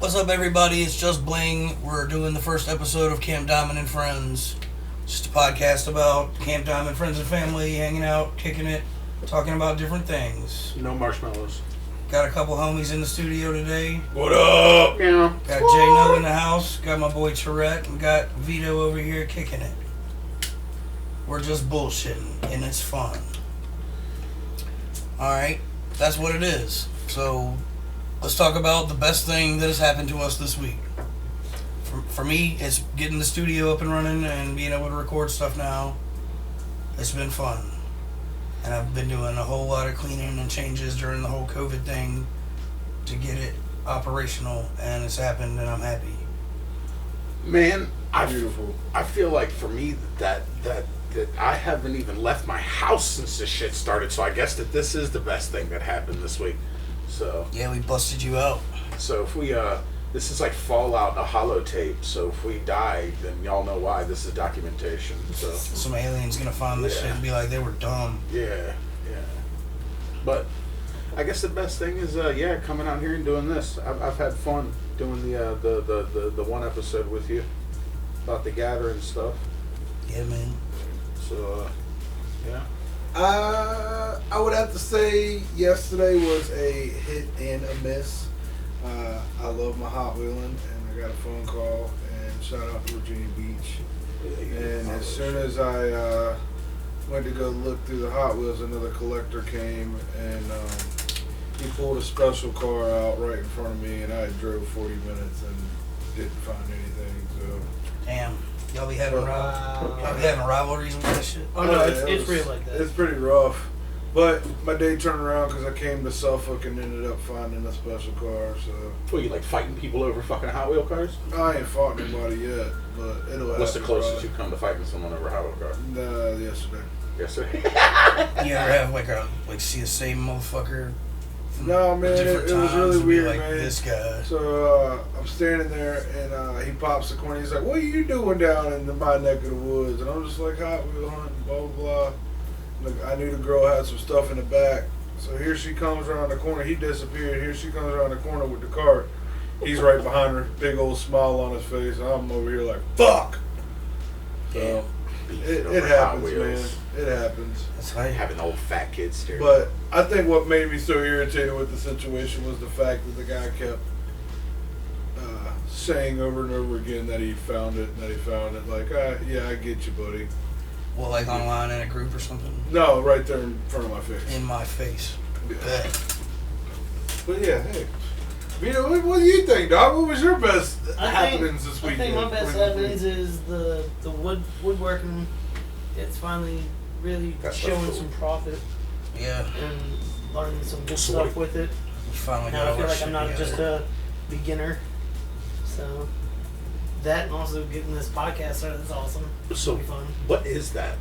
What's up, everybody? It's Juz Bling. We're doing the first episode of Camp Diamond and Friends. Just a podcast about Camp Diamond, friends and family, hanging out, kicking it, talking about different things. No marshmallows. Got a couple homies in the studio today. What up? Yeah. Got Jay Kno in the house. Got my boy Terret. And got Vito over here kicking it. We're just bullshitting, and it's fun. Alright, that's what it is. So, let's talk about the best thing that has happened to us this week. For me, it's getting the studio up and running and being able to record stuff now. It's been fun. And I've been doing a whole lot of cleaning and changes during the whole COVID thing to get it operational, and it's happened, and I'm happy. Man, I feel like for me that I haven't even left my house since this shit started, so I guess that this is the best thing that happened this week. So yeah, we busted you out. So if we this is like Fallout, a holotape, so if we die, then y'all know why. This is documentation. So some alien's gonna find this shit and be like, they were dumb. Yeah. But I guess the best thing is coming out here and doing this. I've had fun doing the one episode with you about the gathering stuff. Yeah, man. So yeah. I would have to say yesterday was a hit and a miss. I love my Hot Wheeling, and I got a phone call, and shout out to Virginia Beach. And as soon as I went to go look through the Hot Wheels, another collector came, and he pulled a special car out right in front of me, and I drove 40 minutes and didn't find anything. So damn. Y'all be having rivalries with that shit? Oh no, it's real like that. It's pretty rough. But my day turned around because I came to Suffolk and ended up finding a special car. So. Well, you like fighting people over fucking Hot Wheel cars? I ain't fought nobody yet, but it'll happen. What's the closest you've come to fighting someone over a Hot Wheel car? Yesterday. Yesterday? You ever have see the same motherfucker? No, man, it was really weird, like, man. This guy. So I'm standing there, and he pops the corner. He's like, "What are you doing down in my neck of the woods?" And I'm just like, "Hot Wheel hunting, blah blah blah." Look, I knew the girl had some stuff in the back. So here she comes around the corner. He disappeared. Here she comes around the corner with the car. He's right behind her, big old smile on his face. I'm over here like, "Fuck." So it happens, man. It happens. That's how you having old fat kids staring. But I think what made me so irritated with the situation was the fact that the guy kept saying over and over again that he found it and that he found it. Like, yeah, I get you, buddy. Well, like online in a group or something? No, right there in front of my face. In my face. Yeah. But yeah, hey. Vito, what do you think, dog? What was your best happenings this weekend? I think my best happenings is the woodworking. It's finally really showing some profit. Yeah. And learning some good stuff with it. Finally now I feel like I'm not just a beginner. So that and also getting this podcast started is awesome. So it'll be fun. What is that?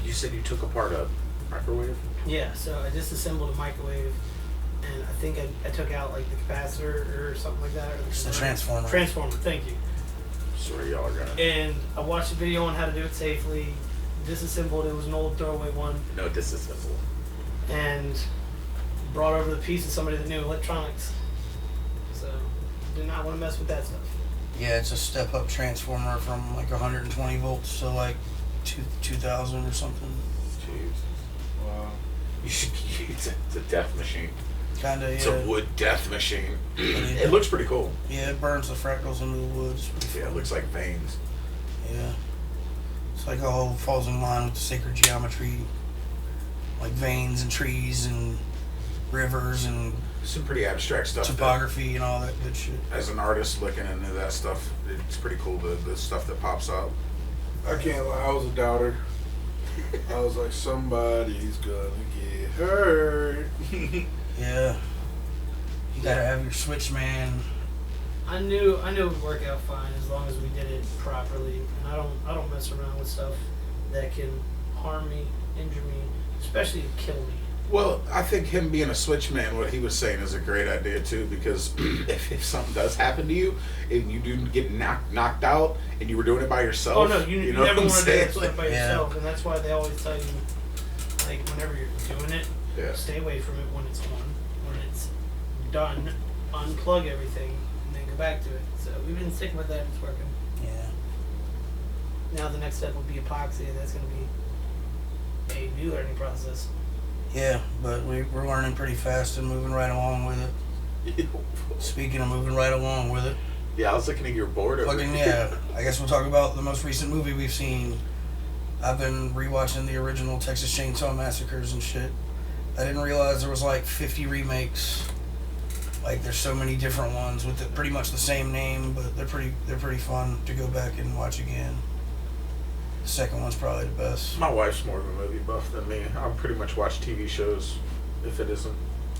You said you took apart a microwave? Yeah, so I disassembled a microwave, and I think I took out like the capacitor or something like that. Or the transformer. Transformer, thank you. Sorry, y'all got it. And I watched a video on how to do it safely. Disassembled. It was an old throwaway one. No, disassemble. And brought over the piece of somebody that knew electronics. So did not want to mess with that stuff. Yeah, it's a step-up transformer from like 120 volts to like 2,000 or something. Jeez. Wow. You should use it. It's a death machine. Kinda, yeah. It's a wood death machine. It looks pretty cool. Yeah, it burns the fractals into the woods. Yeah, it looks like veins. Yeah. It's like all falls in line with the sacred geometry. Like veins and trees and rivers and some pretty abstract stuff. Topography and all that good shit. As an artist looking into that stuff, it's pretty cool, the stuff that pops up. I can't lie, I was a doubter. I was like, somebody's gonna get hurt. Yeah. You gotta have your switch, man. I knew it would work out fine as long as we did it properly. And I don't mess around with stuff that can harm me, injure me, especially kill me. Well, I think him being a switchman, what he was saying is a great idea too, because if something does happen to you and you do get knocked out and you were doing it by yourself, oh no, you know never what want to do that stuff by Yeah. yourself, and that's why they always tell you, like, whenever you're doing it, stay away from it when it's on. When it's done, unplug everything and then go back to it. So we've been sticking with that. It's working. Yeah. Now the next step will be epoxy, and that's going to be a new learning process. Yeah, but we're learning pretty fast and moving right along with it. Speaking of moving right along with it. Yeah, I was looking at your board over Fucking here. yeah. I guess we'll talk about the most recent movie we've seen. I've been rewatching the original Texas Chainsaw Massacres and shit. I didn't realize there was like 50 remakes. Like there's so many different ones with pretty much the same name, but they're pretty fun to go back and watch again. The second one's probably the best. My wife's more of a movie buff than me. I pretty much watch TV shows if it isn't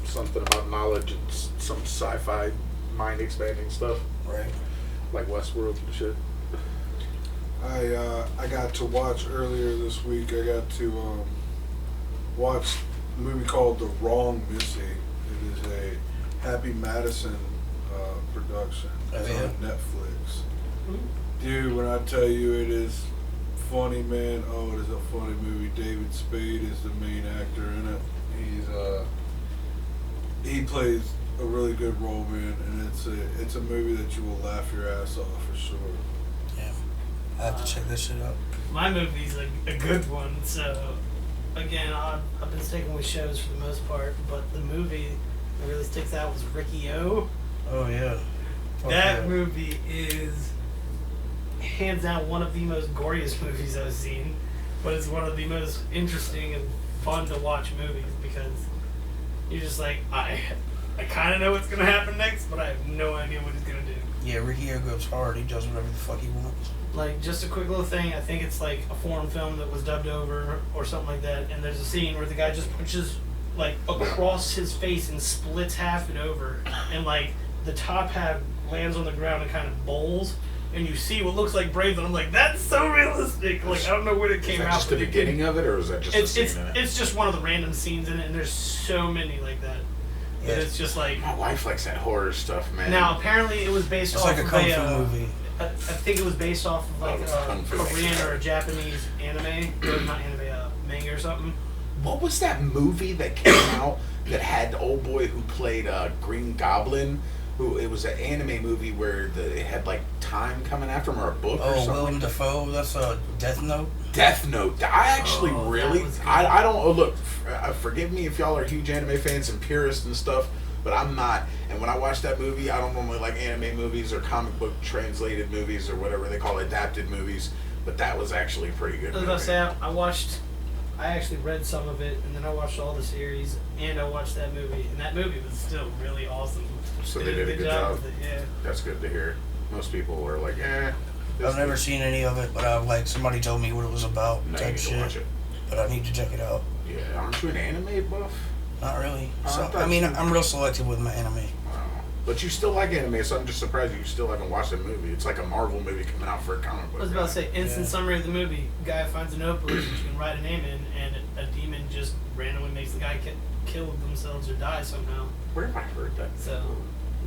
something about knowledge. It's some sci-fi, mind-expanding stuff Right. like Westworld and shit. I got to watch earlier this week. I got to watch a movie called The Wrong Missy. It is a Happy Madison production. It's on Netflix. Dude, when I tell you it is funny, man. Oh, it is a funny movie. David Spade is the main actor in it. He plays a really good role, man, and it's a movie that you will laugh your ass off for sure. Yeah. I have to check this shit out. My movie's a good one, so again, I've been sticking with shows for the most part, but the movie that really sticks out was Ricky O. Oh yeah. Fuck That yeah. movie is hands down one of the most goriest movies I've seen, but it's one of the most interesting and fun to watch movies because you're just like, I kind of know what's going to happen next, but I have no idea what he's going to do. Yeah, Ricky O goes hard. He does whatever the fuck he wants. Like, just a quick little thing, I think it's like a foreign film that was dubbed over or something like that, and there's a scene where the guy just punches, like, across his face and splits half and over, and, like, the top half lands on the ground and kind of bowls, and you see what looks like brains, and I'm like, that's so realistic! Like, I don't know where it came Is that out just the from. beginning of it, or is that just a scene in it? It's just one of the random scenes in it, and there's so many like that. Yeah. But it's just like... My wife likes that horror stuff, man. Now, apparently it was based It's off like a of kung fu movie. I think it was based off of like it's Kung Fu. a Korean or a Japanese anime, or not anime, manga or something. What was that movie that came out that had the old boy who played Green Goblin? It was an anime movie where it had like time coming after him or a book or Oh, something. Willem Dafoe. That's Death Note. Death Note. I actually Oh, that really, was good. I don't, look, forgive me if y'all are huge anime fans and purists and stuff, but I'm not. And when I watch that movie, I don't normally like anime movies or comic book translated movies or whatever they call adapted movies, but that was actually a pretty good I was movie. about to say, I actually read some of it, and then I watched all the series, and I watched that movie, and that movie was still really awesome. So they did a good job. with it, yeah. That's good to hear. Most people are like, I've never seen any of it, but somebody told me what it was about. No, you Type need to shit. watch it. But I need to check it out. Yeah, aren't you an anime buff? Not really. I So, thought I mean, you- I'm real selective with my anime. Wow. But you still like anime, so I'm just surprised you still haven't watched the movie. It's like a Marvel movie coming out for a comic book. I was about to say, instant Yeah. summary of the movie. Guy finds a notebook that you can write a name in, and a demon just randomly makes the guy kill themselves or die somehow. Where have I heard that? So,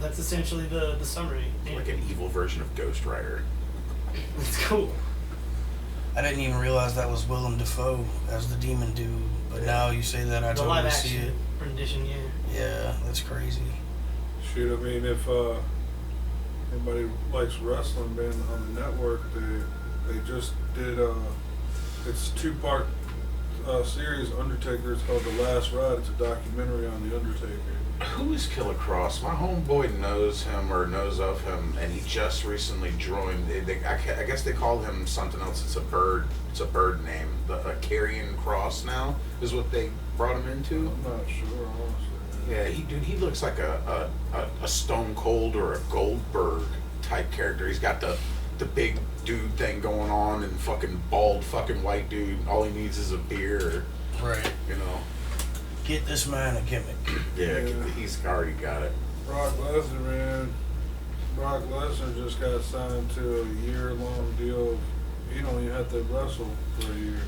that's essentially the summary. It's like an evil version of Ghost Rider. It's cool. I didn't even realize that was Willem Dafoe as the demon dude. But now you say that, I The live totally see action it. rendition, yeah. Yeah, that's crazy. Shit, I mean, if anybody likes wrestling, man, on the network, they just did it's a 2-part series, Undertaker. It's called The Last Ride. It's a documentary on the Undertaker. Who is Killer Cross? My homeboy knows him or knows of him, and he just recently joined. I guess they call him something else. It's a bird. It's a bird name. A Carrion Cross now is what they brought him into. I'm not sure, honestly. Yeah, he looks like a Stone Cold or a Goldberg type character. He's got the big dude thing going on and fucking bald fucking white dude. All he needs is a beer, Right. you know. Get this man a gimmick. Yeah, Yeah. he's already got it. Brock Lesnar, man. Brock Lesnar just got signed to a year-long deal. He don't even have to wrestle for a year.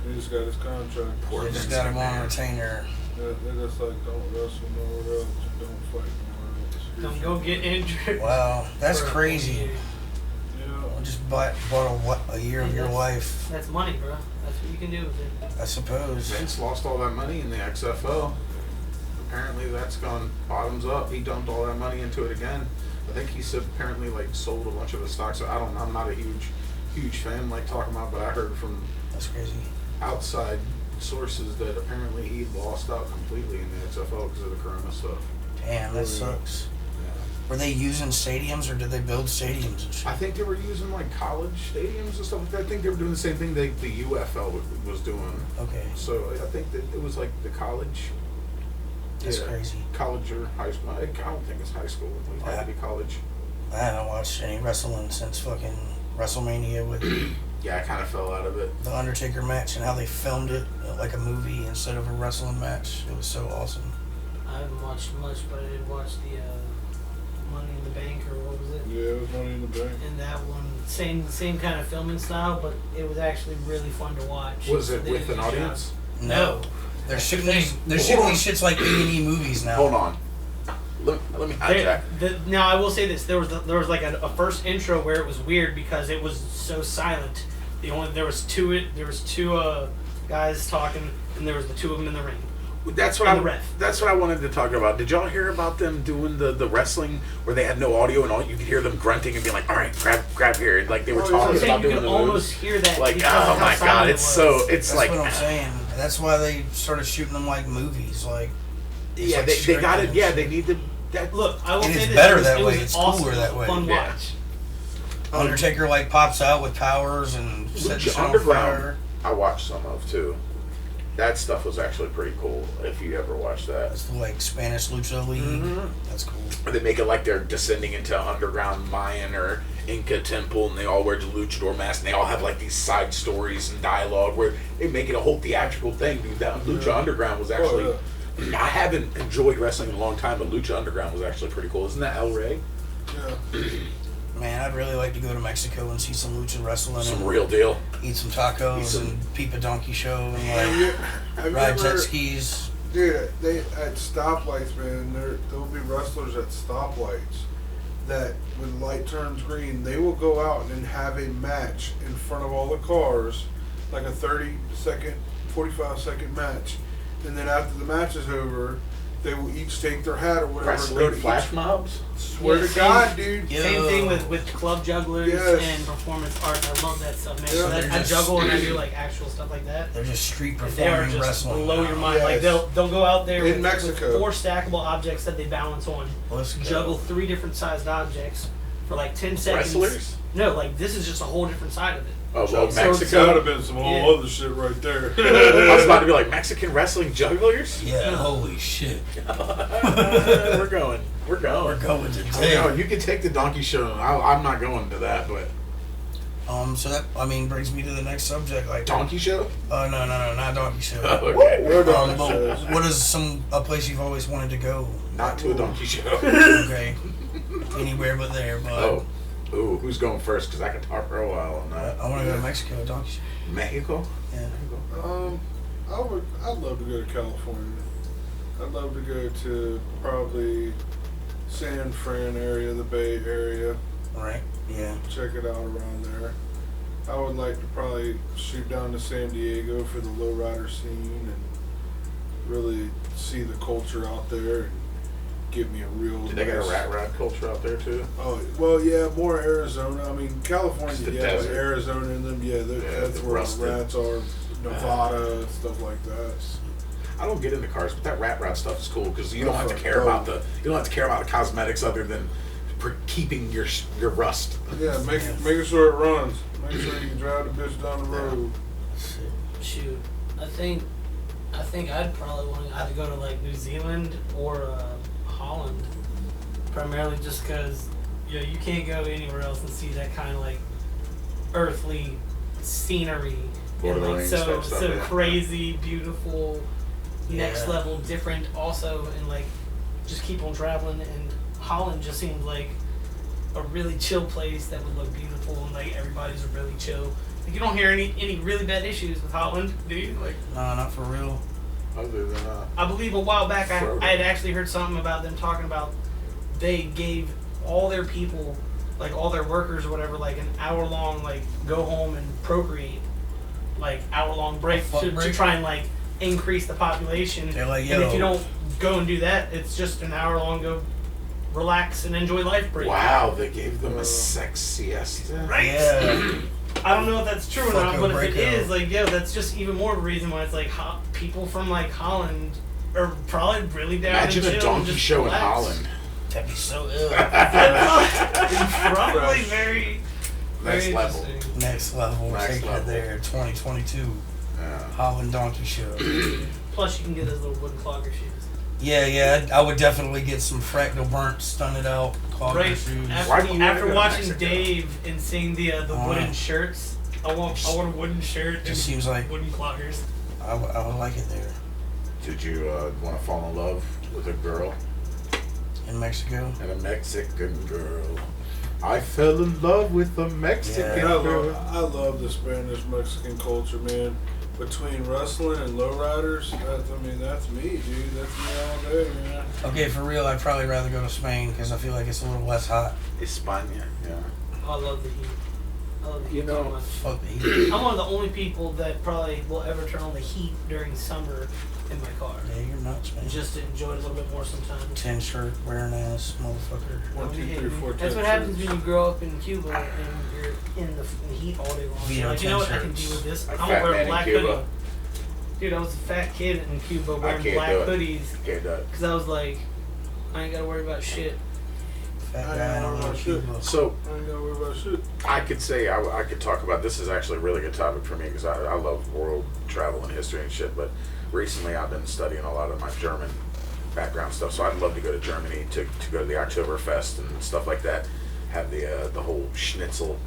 He just got his contract. Poor They just Vince got him on McMahon. retainer. They're just like, don't wrestle nowhere else. Don't fight nowhere else. Don't go get injured. Wow, that's For a crazy. year. Yeah. Just bought a year of your life, That's money, bro. That's what you can do with it. I suppose. Vince lost all that money in the XFL. Apparently that's gone bottoms up. He dumped all that money into it again. I think he said apparently like sold a bunch of his stocks. So I'm not a huge fan like talking about, but I heard from That's crazy. outside sources that apparently he lost out completely in the XFL because of the Corona stuff. Damn, that sucks. Were they using stadiums or did they build stadiums and shit? I think they were using like college stadiums and stuff like that. I think they were doing the same thing the UFL was doing. Okay. So I think that it was like the college. That's crazy. College or high school. I don't think it's high school. It might be college. I haven't watched any wrestling since fucking WrestleMania with Yeah, I kind of fell out of it. the Undertaker match and how they filmed it like a movie instead of a wrestling match. It was so awesome. I haven't watched much, but I did watch the Money in the Bank, or what was it? Yeah, it was Money in the Bank. And that one, same kind of filming style, but it was actually really fun to watch. Was it They with did an a good audience? job. No. They're shooting these shits like A&E movies now. Hold on. Let me hijack. Now I will say this: there was like a first intro where it was weird because it was so silent. There was two guys talking, and there was the two of them in the ring. That's what I wanted to talk about. Did y'all hear about them doing the wrestling where they had no audio and all you could hear them grunting and being like, "All right, grab here," and like they were talking about you doing could the almost moves. hear that. Like, because of oh how my silent god, it it's was. so That's like. what I'm saying. That's why they started shooting them like movies. Like, Yeah, like they got it. scripted Yeah, and they shit. need to. That Look, I will And say it's this: better it was, that it way. was It's awesome. cooler that way. Fun Yeah. watch. Undertaker like pops out with powers and sets shit on Underground. fire. I watched some of too. That stuff was actually pretty cool. If you ever watched that. It's the like Spanish lucha league. Mhm. That's cool. They make it like they're descending into underground Mayan or Inca temple, and they all wear the luchador masks, and they all have like these side stories and dialogue where they make it a whole theatrical thing. Dude, that Lucha Underground was actually. I haven't enjoyed wrestling in a long time, but Lucha Underground was actually pretty cool. Isn't that El Rey? Yeah. Man, I'd really like to go to Mexico and see some lucha wrestling Some and real deal. eat some tacos and peep a donkey show and Have you ride jet ever- skis. Dude, they at stoplights, man. There'll be wrestlers at stoplights that when the light turns green, they will go out and have a match in front of all the cars, like a 30-second, 45-second match, and then after the match is over, they will each take their hat or whatever. and go Wrestling to flash each- mobs? Swear Yeah, to same- God, dude. Yeah. Same thing with club jugglers Yes. and performance art. I love that stuff, man. Yeah. So They're I just- juggle and I do like actual stuff like that. They're just street And they are performing just wrestling. blow your mind. Yes. Like they'll go out there In with Mexico. 4 stackable objects that they balance on, Let's go. juggle 3 different sized objects for like 10 seconds. Wrestlers? No, like this is just a whole different side of it. Oh, well, So Mexico. it's gotta been some whole Yeah. other shit right there. I was about to be like, Mexican wrestling jugglers? Yeah, holy shit. We're going. We're going We're today. going. You can take the donkey show. I'm not going to that, but So that brings me to the next subject. Like donkey show? Oh no, not donkey show. Okay. We're done. But what is a place you've always wanted to go? Not to a donkey show. Okay, anywhere but there. But Oh. Ooh, who's going first? Because I can talk for a while on that. I want to go to Mexico, donkey show. Mexico? Yeah. I'd love to go to California. I'd love to go to probably San Fran area, the Bay Area. Right. Yeah. Check it out around there. I would like to probably shoot down to San Diego for the lowrider scene and really see the culture out there and give me a real. Did they got a rat rod culture out there too? Oh well, yeah, more Arizona. I mean, California, It's the yeah, but desert. Arizona and them, yeah, that's the where rusted. the rats are. Nevada, stuff like that. I don't get into cars, but that rat rod stuff is cool because you don't have to Oh, care oh. about the cosmetics other than keeping your rust. Yeah, making sure it runs. Make sure you can drive the bitch down the road. Shoot, I think I'd probably want to either go to like New Zealand or Holland, primarily just because you can't go anywhere else and see that kind of like earthly scenery Lord and of the like Rings so type stuff, so yeah. crazy, beautiful, next Yeah. level, different also, and like just keep on traveling. And Holland just seems like a really chill place that would look beautiful, and like everybody's really chill. Like you don't hear any really bad issues with Holland, do you? Like No, not for real. Other than I believe a while back Forever. I had actually heard something about them talking about they gave all their people, like all their workers or whatever, like an hour long like go home and procreate, like hour long break fuck to break? try and like increase the population. They're like, and if yo. you don't go and do that, it's just an hour long go relax and enjoy life break. Wow, they gave them a sex siesta. Right? Yeah. I don't know if that's true or not, Fucking but if it breakout. is, like, yo, that's just even more of a reason why it's like people from like Holland are probably really down Imagine to a chill and donkey just show relax. in Holland. That'd be so ill. Probably very, Next very level. interesting. Next level. Next Take it level. there. 2022. Yeah. Holland Donkey Show. Plus, you can get those little wooden clogger shoes. Yeah, I would definitely get some fractal burnt, stunted out clogger Right shoes. Why do you wanna after go to watching Mexico? Dave and seeing the wooden shirts, I want a wooden shirt and Just seems like wooden cloggers. I would like it there. Did you want to fall in love with a girl? In Mexico? And a Mexican girl. I fell in love with a Mexican Yeah. girl. I love the Spanish Mexican culture, man. Between wrestling and lowriders, that's me, dude. That's me all day, man. Okay, for real, I'd probably rather go to Spain because I feel like it's a little less hot. España, yeah. I love the heat. I love the heat You know, so much. Fuck the heat. I'm one of the only people that probably will ever turn on the heat during summer in my car. Yeah, you're nuts, man. Just to enjoy it a little bit more sometimes. 10 shirt wearing ass, motherfucker. 1, 2, 3, 4, That's 10 what happens shirts. when you grow up in Cuba and you're in the heat all day long. Vito You're like, you know what, I can 10 deal with this. A I'm fat gonna wear man a in black Cuba. hoodie. Dude, I was a fat kid in Cuba wearing can't black do it. hoodies Okay, that. because I was like, I ain't gotta worry about shit. Fat I guy in know a little about shit. Cuba. So I ain't gotta worry about shit. I could say I could talk about this is actually a really good topic for me because I love world travel and history and shit. But recently I've been studying a lot of my German background stuff, so I'd love to go to Germany to go to the Oktoberfest and stuff like that. Have the whole schnitzel,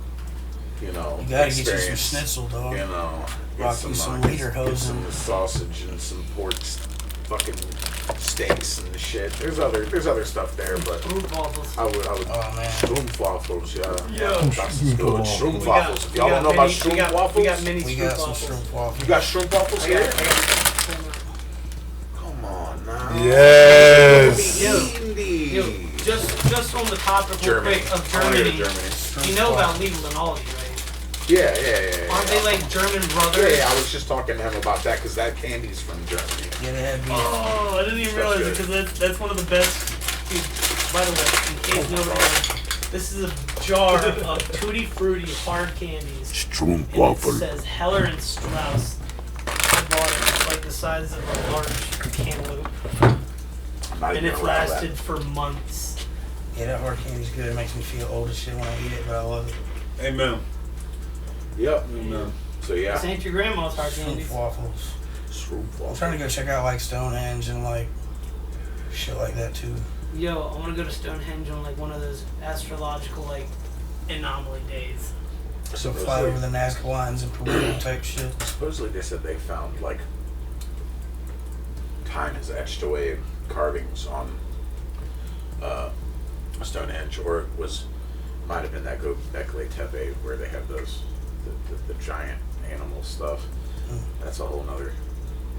you know. You gotta get you some experience, schnitzel, dog. You know, Rock you some lederhosen. get some sausage and some pork, fucking steaks and shit. There's other stuff there, but Fruit waffles. I would. Oh, man. Schrumpfwaffles, yeah. Yo. That's good. Shroom We waffles. If y'all don't know about shroom waffles, we got mini We fruit got some waffles. shrimp waffles. you got shroom waffles I here? got Come on now. Yes. Yo, just on the topic real Germany. quick of I wanna go to Germany. Germany. You know about Legal and Aldi, right? Yeah. Aren't they like German brothers? Yeah, I was just talking to him about that because that candy's from Germany. Yeah, they had beef. Oh, I didn't even That's realize it good. because that's one of the best. Dude, by the way, in case nobody knows, this is a jar of Tutti Frutti hard candies. And it says Heller and Strauss. I bought it. It's like the size of a large cantaloupe. I'm not And even it's gonna allow that. lasted for months. Yeah, that hard candy's good. It makes me feel old as shit when I eat it, but I love it. Amen. Yep. Amen. So This yeah. ain't your grandma's hard Shrimp candies. waffles. Shroom I'm trying to go check out like Stonehenge and like shit like that too. Yo, I want to go to Stonehenge on like one of those astrological like anomaly days. So fly over the Nazca lines and Peru type shit. Supposedly they said they found like time has etched away carvings on Stonehenge, or it might have been that Göbekli Tepe where they have those the giant animal stuff. That's a whole nother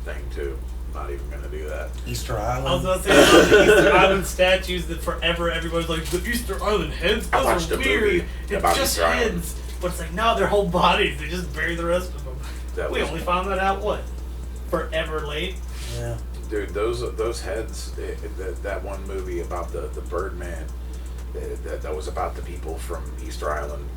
thing too. Not even gonna do that. Easter I was Island. about to say about the Easter Island statues that forever everybody's like, the Easter Island heads, I those watched are a weird. movie It's about just Easter Island. heads. But it's like, no, they're whole bodies. They just bury the rest of them. That We was- only found that out, what? Forever late? Yeah. Dude, those heads. That one movie about the Birdman. That was about the people from Easter Island.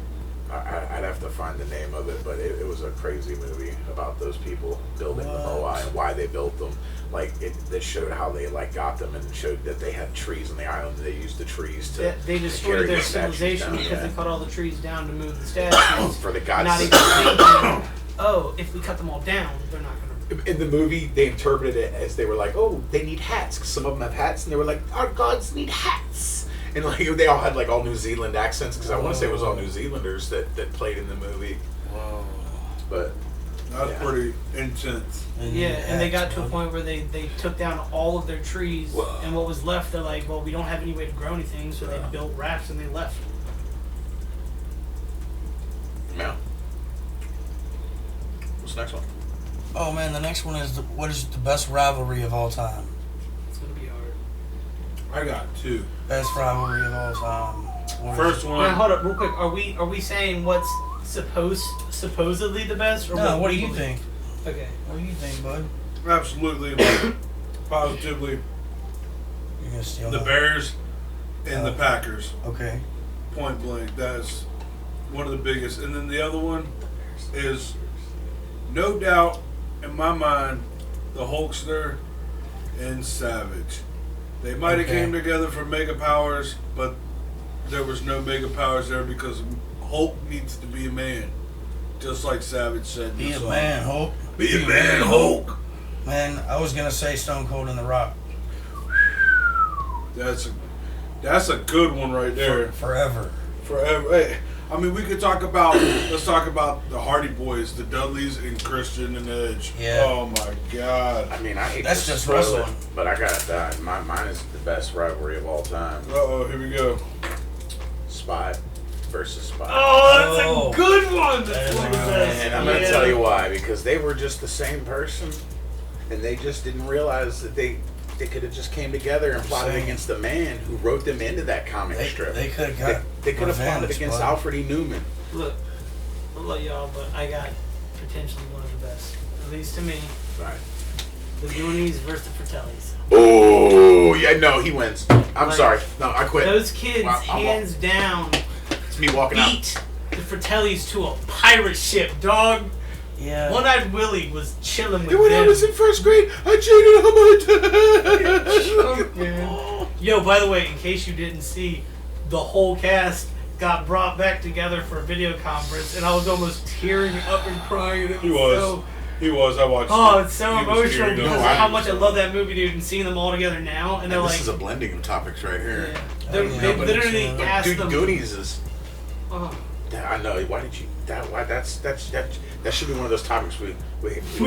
I'd have to find the name of it, but it was a crazy movie about those people building the Moai and why they built them. Like they showed how they like got them and showed that they had trees on the island. They used the trees to They carry destroyed their the statues civilization down, because yeah. they cut all the trees down to move the statues. For the gods' Not even thinking, oh, if we cut them all down, they're not going to. In the movie, they interpreted it as they were like, "Oh, they need hats." 'Cause some of them have hats, and they were like, "Our gods need hats." And like they all had like all New Zealand accents because I want to say it was all New Zealanders that played in the movie. Whoa. But That's yeah. pretty intense. Yeah, and they got to a Bud. point where they took down all of their trees, Whoa. and what was left, they're like, well, we don't have any way to grow anything, so they built rafts and they left. Yeah. What's the next one? Oh man, the next one is what is the best rivalry of all time? It's gonna be hard. I got 2. Best rivalry of all time. What is First it? one. Wait, hold up, real quick. Are we saying what's supposedly the best, or No, what do we you believe? think? Okay. What do you think, bud? Absolutely, like, positively, You're gonna steal the mine. Bears and the Packers. Okay. Point blank. That's one of the biggest. And then the other one is, no doubt, in my mind, the Hulkster and Savage. They might have came together for Mega Powers, but there was no Mega Powers there because Hulk needs to be a man. Just like Savage said. Be a man, Hulk. Be a man, Hulk. Man, I was going to say Stone Cold and The Rock. That's a good one right there. Forever. Hey, I mean, we could talk about, let's talk about the Hardy Boys, the Dudleys and Christian and Edge. Yeah. Oh my God. I mean, I hate That's to just spoil wrestling. it, but I got that. Mine is the best rivalry of all time. Uh-oh, here we go. Spy versus Spy. Oh, that's a good one. That That's is one of a the good best. one. And I'm going to tell you why. Because they were just the same person, and they just didn't realize that they could have just came together and plotted Same. against the man who wrote them into that comic strip. They could have got They could have plotted revenge, against bud. Alfred E. Newman. Look, I love y'all, but I got potentially one of the best, at least to me. Right. The Goonies versus the Fratellis. Oh, yeah, no, he wins. I'm Like, sorry. No, I quit. Those kids, Wow, I'm hands down, It's me walking out. beat the Fratellis to a pirate ship, dog. Yeah. One-Eyed Willie was chilling with And when them. I was in first grade, I cheated on my dad. Man. Yo, by the way, in case you didn't see, the whole cast got brought back together for a video conference, and I was almost tearing up and crying. It He was. so- He was. I watched Oh, it. it's so He was emotional tearing because up. of I how am much I so. love that movie, dude, and seeing them all together now, and they're And like, this is a blending of topics right here. yeah. Oh, They yeah, but literally it's, asked Dude, them. Goonies is. Oh, I know. Why did you? That should be one of those topics we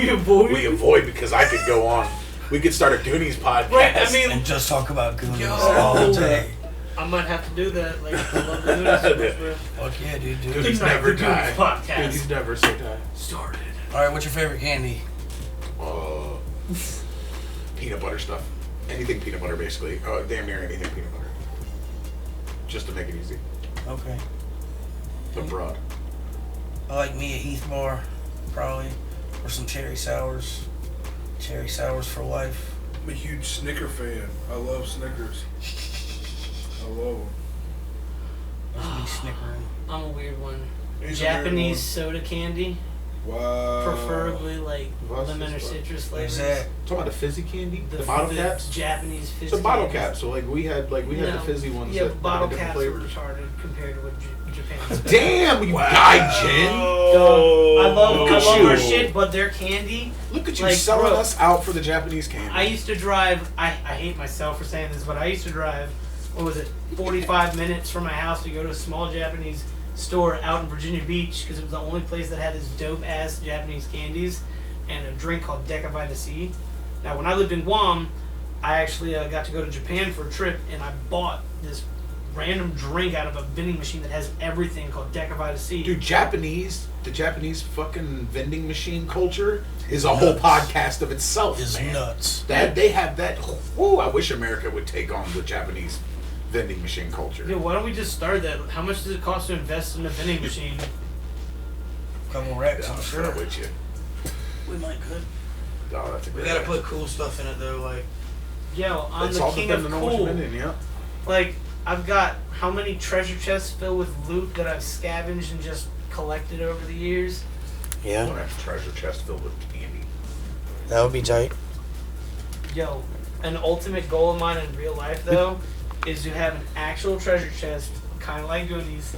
avoid. we avoid because I could go on. We could start a Goonies podcast. Right, I mean, And just talk about Goonies Yo. all day. I might have to do that. Like, I love the Goonies so much, bro. Fuck yeah, dude. Goonies Good night, never the Goonies die. podcast. Goonies never say die. Started. All right, what's your favorite candy? Peanut butter stuff. Anything peanut butter, basically. Damn near anything peanut butter. Just to make it easy. Okay. The broad. I like me a Heath bar, probably, or some cherry sours. Cherry sours for life. I'm a huge Snicker fan. I love Snickers. I love them. That's me snickering. I'm a weird one. He's a weird Japanese soda candy, Wow. preferably like What's lemon or this one? citrus What's flavors. that? Talking about the fizzy candy? The bottle caps? Japanese fizzy. It's a bottle candies. cap. So we had the fizzy ones. Yeah, that but bottle had different caps are flavors. retarded compared to what Japan's. Damn, you gaijin! I love Look at our you. shit, but their candy. Look at you Like, selling bro, us out for the Japanese candy. I used to drive. I hate myself for saying this, but I used to drive. What was it? 45 minutes from my house to go to a small Japanese store out in Virginia Beach because it was the only place that had this dope ass Japanese candies and a drink called Deca Vita C. Now, when I lived in Guam, I actually got to go to Japan for a trip, and I bought this random drink out of a vending machine that has everything called Deca Vita C. Dude, the Japanese fucking vending machine culture is a whole podcast of itself, Is man. nuts. They have that. Whoo, I wish America would take on the Japanese vending machine culture. Yeah, why don't we just start that? How much does it cost to invest in a vending machine? Couple racks, Yeah, I'm I'm sure. with you. We might could. Oh, that's a We great gotta idea. put cool stuff in it though, like Yo, I'm It's the all king of depending on what you're cool. vending, yeah. Like, I've got how many treasure chests filled with loot that I've scavenged and just collected over the years? I yeah, want to have a treasure chest filled with candy. that would be tight. Yo, an ultimate goal of mine in real life, though, is to have an actual treasure chest, kind of like Goonies,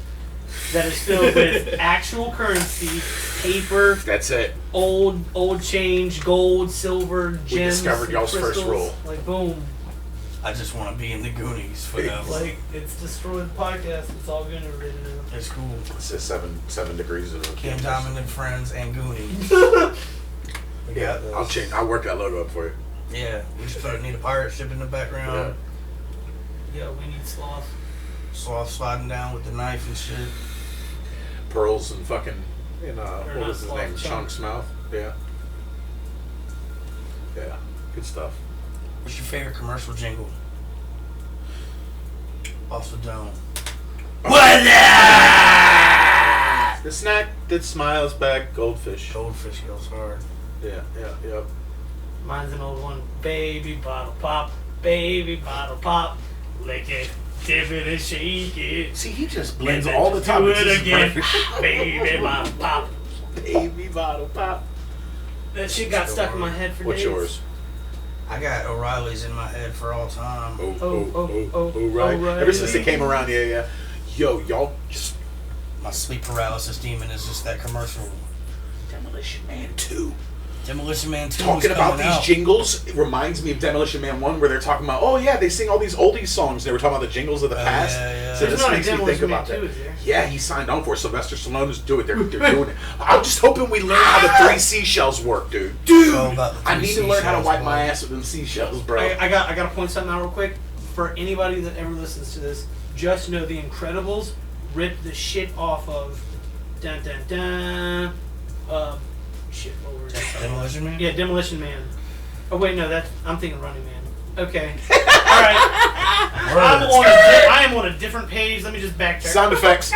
that is filled with actual currency, paper, That's it. old change, gold, silver, gems, discovered y'all's first crystals. rule. Like, boom. I just want to be in the Goonies for that. Like, it's destroyed the podcast. It's all gonna rid of It's cool. It says seven degrees of Ken Diamond and Friends and Goonies. We Yeah, got those. I'll change. I'll work that logo up for you. Yeah, we just need a pirate ship in the background. Yo, we need sloth. Sloth sliding down with the knife and shit. Pearls and fucking, Or what not was his sloth, name? Chunk. Chunk's mouth. Yeah. Yeah, good stuff. What's your favorite commercial jingle? Off the dome. The snack that smiles back, goldfish. Goldfish goes hard. Yeah. Mine's an old one. Baby bottle pop, lick it. Dip it and shake it. See, he just blends And all the time. Do It's it just again. perfect. Baby bottle pop. Baby bottle pop. That shit got stuck in my head for What's days. yours? I got O'Reilly's in my head for all time. Right. Ever since it came around, yeah. Yo, y'all just My sleep paralysis demon is just that commercial. Demolition Man 2. Demolition Man 2 Talking is about coming these out. jingles, it reminds me of Demolition Man 1 where they're talking about, oh yeah, they sing all these oldies songs. They were talking about the jingles of the past. yeah. So There's this not a makes me think Demolition about Man that. 2, is there? Yeah, he signed on for it. Sylvester Stallone is doing it. They're doing it. I'm just hoping we learn how the 3 seashells work, dude. It's all about the I three need to learn how to seashells, wipe my boy. ass with them seashells, bro. I got to point something out real quick. For anybody that ever listens to this, just know the Incredibles ripped the shit off of dun dun dun. Shit, what were Demolition Man? Yeah, Demolition Man. Oh wait, no, I'm thinking Running Man. Okay, all right. I am on a different page. Let me just backtrack. Sound effects.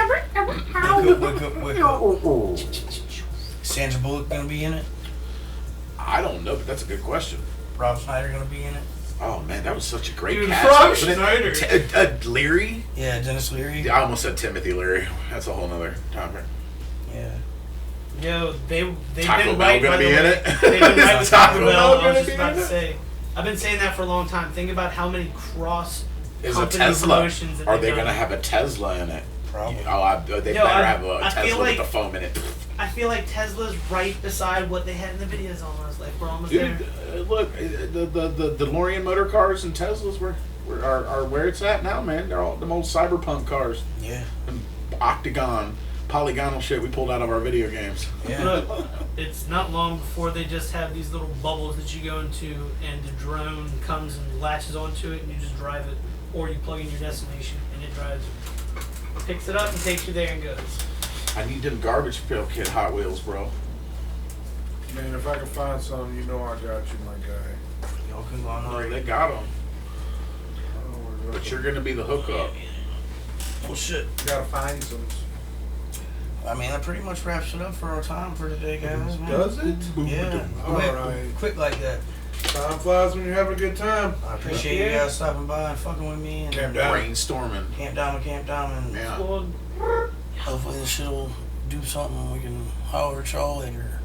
Sandra Bullock gonna be in it? I don't know, but that's a good question. Rob Schneider gonna be in it? Oh man, that was such a great Dude, cast. Rob wasn't it? Schneider. Leary? Yeah, Dennis Leary. I almost said Timothy Leary. That's a whole nother topic. Yeah. Yo, they've Taco been Bell right gonna by the be in way. it? They've been right Is with Taco Taco Bell Bell. I gonna was just be about in to it? say. I've been saying that for a long time. Think about how many cross Is a company Tesla? promotions that Are they've they done. gonna have a Tesla in it? Probably. They Yo, better have a I feel Tesla like- with the foam in it. I feel like Tesla's right beside what they had in the videos almost. Like we're almost Dude, there. look, the DeLorean motor cars and Teslas are where it's at now, man. They're all them old cyberpunk cars, Yeah. and polygonal shit we pulled out of our video games. Yeah. Look, it's not long before they just have these little bubbles that you go into, and the drone comes and latches onto it, and you just drive it, or you plug in your destination, and it drives it, picks it up, and takes you there and goes. I need them garbage pail kid Hot Wheels, bro. Man, if I can find some, you know I got you, my guy. Y'all can go on Like, the they got them, I don't know where but you're gonna be the hookup. Well, shit. You gotta find some. I mean, that pretty much wraps it up for our time for today, guys. Man. Does it? Yeah. All Quick, right. quick like that. Time flies when you're having a good time. I appreciate you guys stopping by and fucking with me. And Camp down. Brainstorming. Camp Diamond. Yeah. Well, Hopefully this shit'll do something. We can holler at y'all later.